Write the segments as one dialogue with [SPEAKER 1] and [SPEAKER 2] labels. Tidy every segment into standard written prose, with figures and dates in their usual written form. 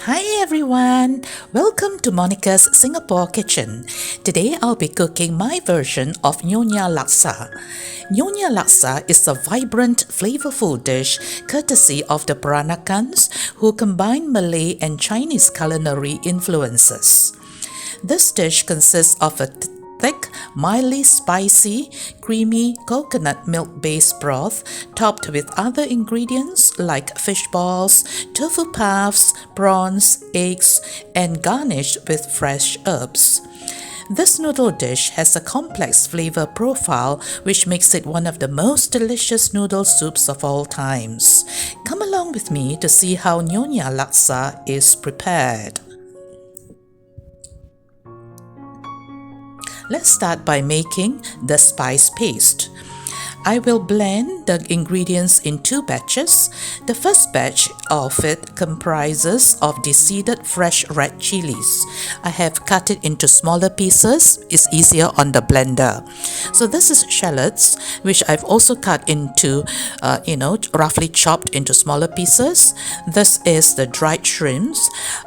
[SPEAKER 1] Hi everyone! Welcome to Monica's Singapore Kitchen. Today I'll be cooking my version of Nyonya Laksa. Nyonya Laksa is a vibrant, flavorful dish courtesy of the Peranakans who combine Malay and Chinese culinary influences. This dish consists of a thick, mildly spicy, creamy coconut milk-based broth topped with other ingredients like fish balls, tofu puffs, prawns, eggs, and garnished with fresh herbs. This noodle dish has a complex flavor profile which makes it one of the most delicious noodle soups of all times. Come along with me to see how Nyonya Laksa is prepared. Let's start by making the spice paste. I will blend the ingredients in two batches. The first batch of it comprises of deseeded fresh red chilies. I have cut it into smaller pieces. It's easier on the blender. So this is shallots, which I've also cut into, roughly chopped into smaller pieces. This is the dried shrimps.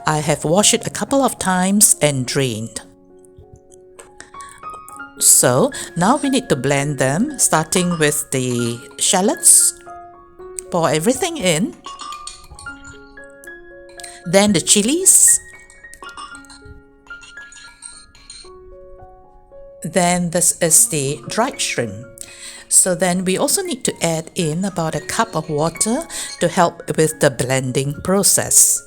[SPEAKER 1] I have washed it a couple of times and drained. So now we need to blend them, starting with the shallots. Pour everything in. Then the chilies. Then this is the dried shrimp. So then we also need to add in about a cup of water to help with the blending process.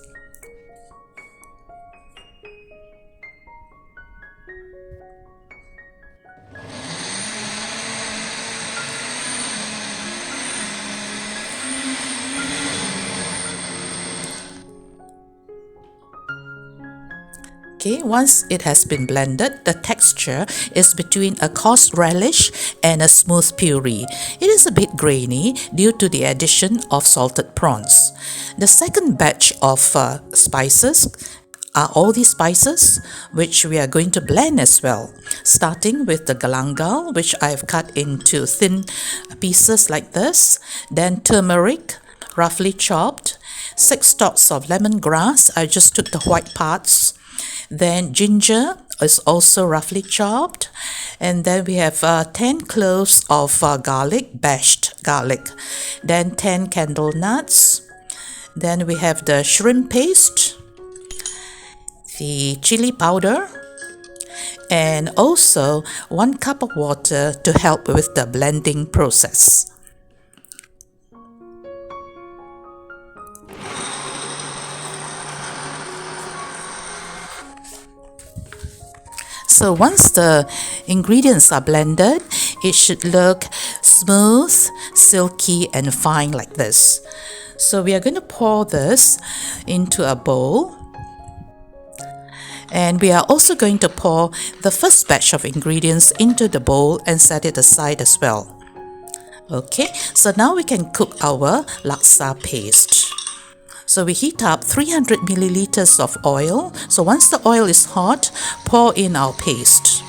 [SPEAKER 1] Okay, once it has been blended, the texture is between a coarse relish and a smooth puree. It is a bit grainy due to the addition of salted prawns. The second batch of spices are all these spices which we are going to blend as well, starting with the galangal, which I've cut into thin pieces like this, then turmeric, roughly chopped, 6 stalks of lemongrass, I just took the white parts. Then ginger is also roughly chopped, and then we have 10 cloves of garlic, bashed garlic, then 10 candlenuts, then we have the shrimp paste, the chili powder, and also 1 cup of water to help with the blending process. So once the ingredients are blended, it should look smooth, silky, and fine like this. So we are going to pour this into a bowl. And we are also going to pour the first batch of ingredients into the bowl and set it aside as well. Okay, so now we can cook our laksa paste. So we heat up 300 milliliters of oil. So once the oil is hot, pour in our paste.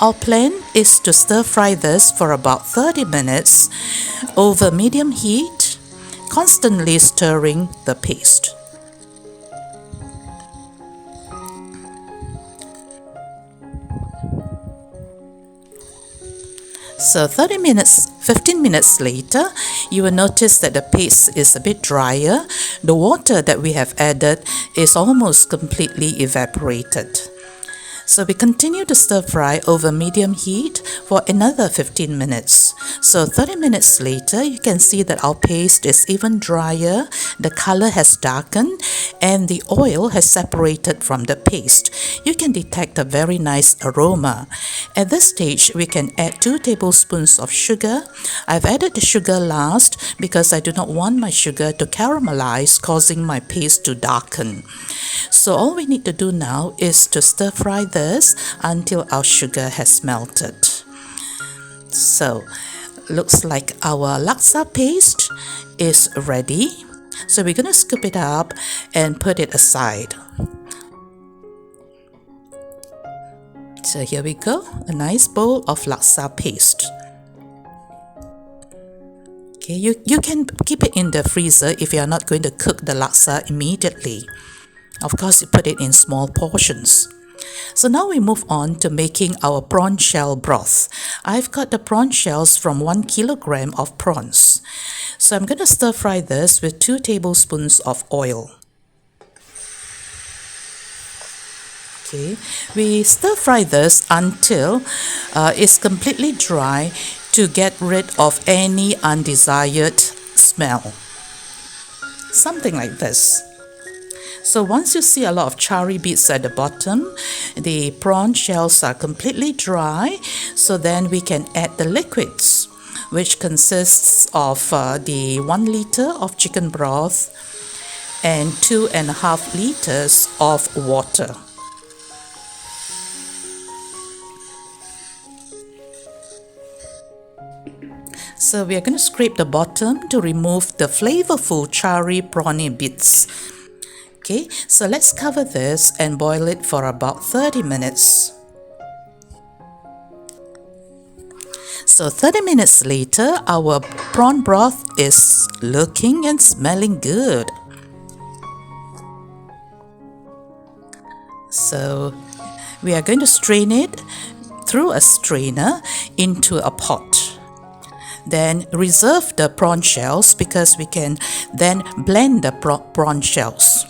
[SPEAKER 1] Our plan is to stir fry this for about 30 minutes over medium heat, constantly stirring the paste. So 15 minutes later, you will notice that the paste is a bit drier. The water that we have added is almost completely evaporated. So we continue to stir fry over medium heat for another 15 minutes. So 30 minutes later, you can see that our paste is even drier, the color has darkened, and the oil has separated from the paste. You can detect a very nice aroma. At this stage, we can add 2 tablespoons of sugar. I've added the sugar last because I do not want my sugar to caramelize, causing my paste to darken. So all we need to do now is to stir fry this until our sugar has melted. So looks like our laksa paste is ready. So we're going to scoop it up and put it aside. So here we go, a nice bowl of laksa paste. Okay, you can keep it in the freezer if you are not going to cook the laksa immediately. Of course, you put it in small portions. So now we move on to making our prawn shell broth. I've got the prawn shells from 1 kilogram of prawns. So I'm going to stir fry this with 2 tablespoons of oil. Okay, we stir fry this until it's completely dry to get rid of any undesired smell. Something like this. So once you see a lot of charry bits at the bottom, the prawn shells are completely dry, so then we can add the liquids, which consists of the 1 liter of chicken broth and 2.5 liters of water. So we are going to scrape the bottom to remove the flavorful charry prawny bits. Okay, so let's cover this and boil it for about 30 minutes. So 30 minutes later, our prawn broth is looking and smelling good. So we are going to strain it through a strainer into a pot. Then reserve the prawn shells because we can then blend the prawn shells.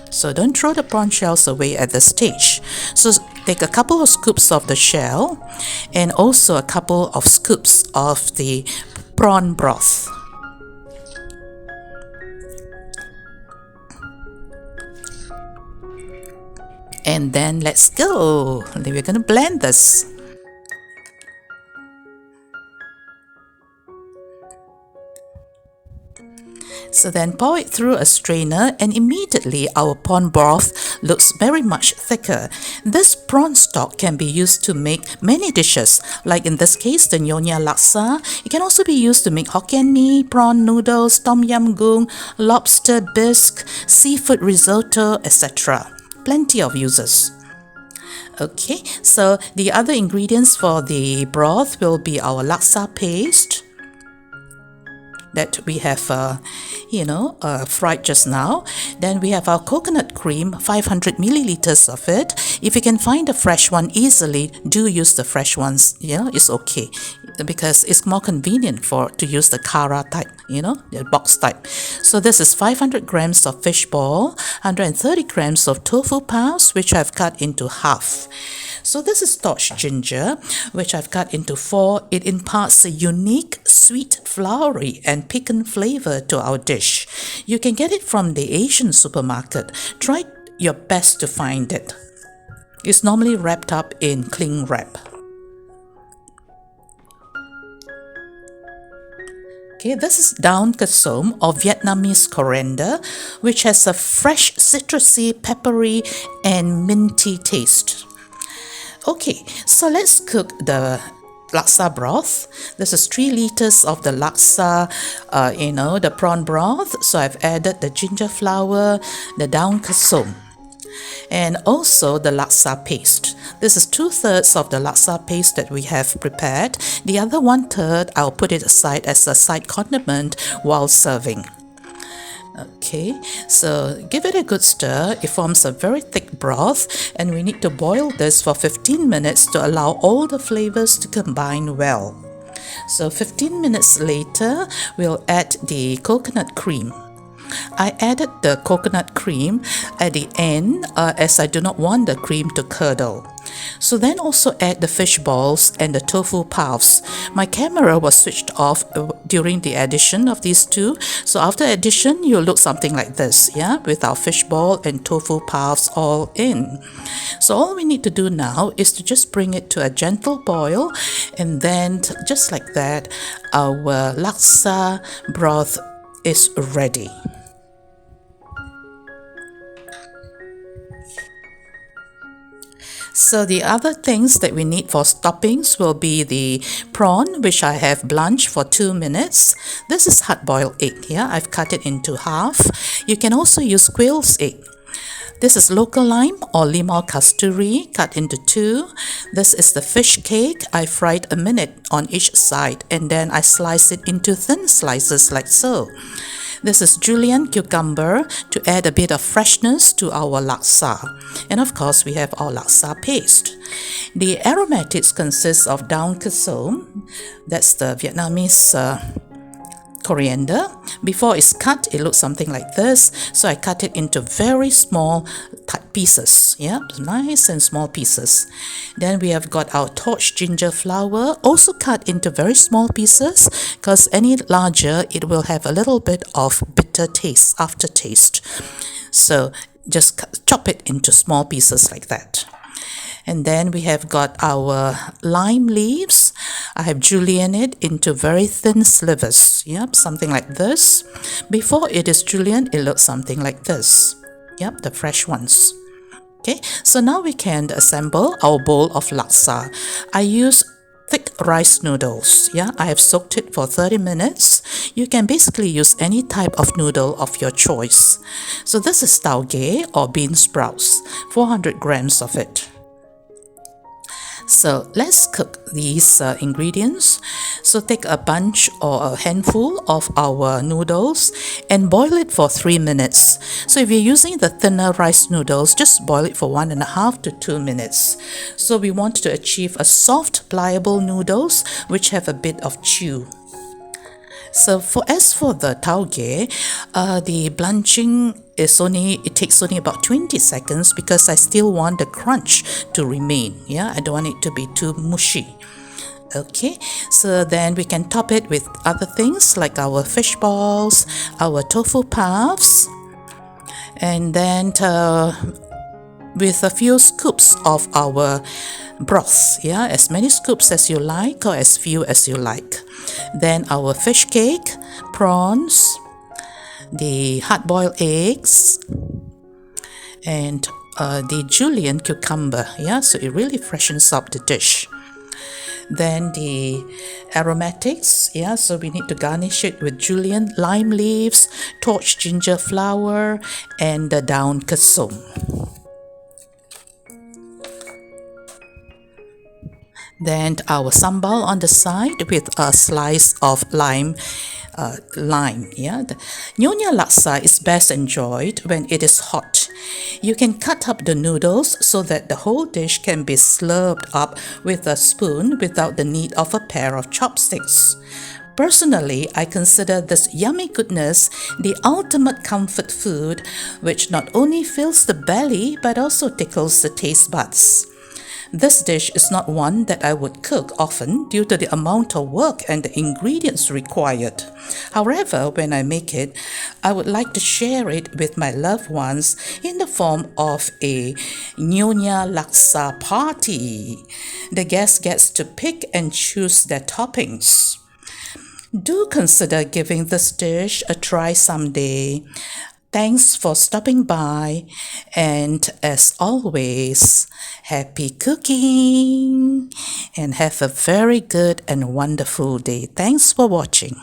[SPEAKER 1] So don't throw the prawn shells away at this stage. So take a couple of scoops of the shell and also a couple of scoops of the prawn broth. And then let's go. We're going to blend this. So then pour it through a strainer and immediately our prawn broth looks very much thicker. This prawn stock can be used to make many dishes, like in this case the Nyonya Laksa. It can also be used to make Hokkien mee, prawn noodles, tom yum goong, lobster bisque, seafood risotto, etc. Plenty of uses. Okay, so the other ingredients for the broth will be our laksa paste that we have fried just now. Then we have our coconut cream, 500 milliliters of it. If you can find a fresh one easily, do use the fresh ones. It's okay because it's more convenient to use the kara type, the box type. So this is 500 grams of fish ball, 130 grams of tofu paste, which I've cut into half. So this is torched ginger, which I've cut into 4. It imparts a unique, sweet, flowery and piquant flavor to our dish. You can get it from the Asian supermarket. Try your best to find it. It's normally wrapped up in cling wrap. Okay, this is daun kesom or Vietnamese coriander, which has a fresh, citrusy, peppery and minty taste. Okay, so let's cook the laksa broth. This is 3 liters of the laksa, the prawn broth. So I've added the ginger flower, the daun kesom, and also the laksa paste. This is 2/3 of the laksa paste that we have prepared. The other 1/3, I'll put it aside as a side condiment while serving. Okay, so give it a good stir. It forms a very thick broth and we need to boil this for 15 minutes to allow all the flavors to combine well. So 15 minutes later, we'll add the coconut cream. I added the coconut cream at the end as I do not want the cream to curdle. So then also add the fish balls and the tofu puffs. My camera was switched off during the addition of these two. So after addition, you'll look something like this, with our fish ball and tofu puffs all in. So all we need to do now is to just bring it to a gentle boil, and then just like that, our laksa broth is ready. So the other things that we need for toppings will be the prawn, which I have blanched for 2 minutes. This is hard-boiled egg. I've cut it into half. You can also use quail's egg. This is local lime or limau kasturi cut into two. This is the fish cake. I fried a minute on each side and then I slice it into thin slices like so. This is julienne cucumber to add a bit of freshness to our laksa. And of course, we have our laksa paste. The aromatics consists of daun kesom, that's the Vietnamese coriander. Before it's cut, it looks something like this. So I cut it into very small pieces. Yeah, nice and small pieces. Then we have got our torched ginger flower, also cut into very small pieces, because any larger, it will have a little bit of bitter taste, aftertaste. So just chop it into small pieces like that. And then we have got our lime leaves. I have julienned it into very thin slivers. Yep, something like this. Before it is julienne, it looks something like this. Yep, the fresh ones. Okay, so now we can assemble our bowl of laksa. I use thick rice noodles. Yeah, I have soaked it for 30 minutes. You can basically use any type of noodle of your choice. So this is tauge or bean sprouts, 400 grams of it. So let's cook these ingredients. So take a bunch or a handful of our noodles and boil it for 3 minutes. So if you're using the thinner rice noodles, just boil it for 1.5 to 2 minutes. So we want to achieve a soft, pliable noodles which have a bit of chew. So as for the tauge, the blanching takes only about 20 seconds because I still want the crunch to remain. Yeah, I don't want it to be too mushy. Okay, so then we can top it with other things like our fish balls, our tofu puffs, and then with a few scoops of our broth. Yeah, as many scoops as you like or as few as you like. Then our fish cake, prawns, the hard-boiled eggs, and the julienne cucumber. Yeah, so it really freshens up the dish. Then the aromatics. Yeah, so we need to garnish it with julienne lime leaves, torched ginger flower, and the daun kesom. Then our sambal on the side with a slice of lime. Yeah, the Nyonya Laksa is best enjoyed when it is hot. You can cut up the noodles so that the whole dish can be slurped up with a spoon without the need of a pair of chopsticks. Personally, I consider this yummy goodness the ultimate comfort food, which not only fills the belly but also tickles the taste buds. This dish is not one that I would cook often due to the amount of work and the ingredients required. However, when I make it, I would like to share it with my loved ones in the form of a Nyonya Laksa party. The guest gets to pick and choose their toppings. Do consider giving this dish a try someday. Thanks for stopping by, and as always, happy cooking and have a very good and wonderful day. Thanks for watching.